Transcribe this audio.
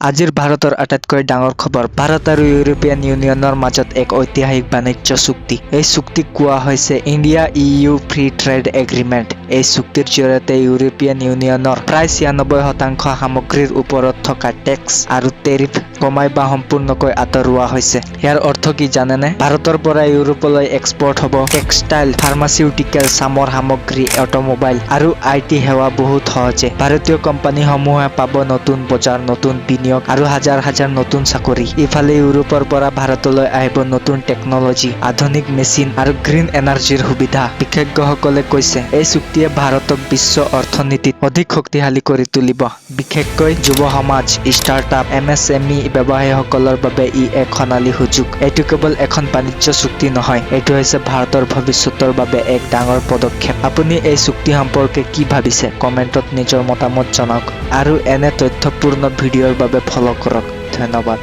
আজিৰ ভাৰতৰ আটাইতকৈ ডাঙৰ খবৰ ভাৰত আৰু ইউৰোপীয়ান ইউনিয়নৰ মাজত এক ঐতিহাসিক বাণিজ্য চুক্তি। এই চুক্তিক কোৱা হৈছে India EU free trade agreement. এই চুক্তিৰ জৰিয়তে ইউৰোপীয়ান ইউনিয়নৰ প্ৰায় 96% সামগ্ৰীৰ ওপৰত থকা টেক্স আৰু টেৰিফ কমাই বা সম্পূৰ্ণকৈ আঁতৰোৱা হৈছে। ইয়াৰ অৰ্থ কি জানেনে? ভাৰতৰ পৰা ইউৰোপলৈ এক্সপৰ্ট হ'ব টেক্সটাইল, ফাৰ্মাচিউটিকেল, চামৰ সামগ্ৰী, অটোমোবাইল আৰু IT সেৱা বহুত সহজে। ভাৰতীয় কোম্পানীসমূহে পাব নতুন বজাৰ, নতুন বিনিয়োগ আৰু হাজাৰ হাজাৰ নতুন চাকৰি। ইফালে ইউৰোপৰ পৰা ভাৰতলৈ আহিব নতুন টেকনলজি, আধুনিক মেচিন আৰু গ্ৰীণ এনাৰ্জিৰ সুবিধা। বিশেষজ্ঞসকলে কৈছে এই চুক্তিয়ে ভাৰতক বিশ্ব অৰ্থনীতিত অধিক শক্তিশালী কৰি তুলিব। বিশেষকৈ যুৱ সমাজ, ষ্টাৰ্টআপ, MSME ব্যৱসায়ীসকলৰ বাবে ই এক সোণালী সুযোগ। এইটো কেৱল এখন বাণিজ্য চুক্তি নহয়, এইটো হৈছে ভাৰতৰ ভৱিষ্যতৰ বাবে এক ডাঙৰ পদক্ষেপ। আপুনি এই চুক্তি সম্পৰ্কে কি ভাবিছে? কমেণ্টত নিজৰ মতামত জনাওক আৰু এনে তথ্যপূৰ্ণ ভিডিঅ'ৰ বাবে ফলো কৰক। ধন্যবাদ।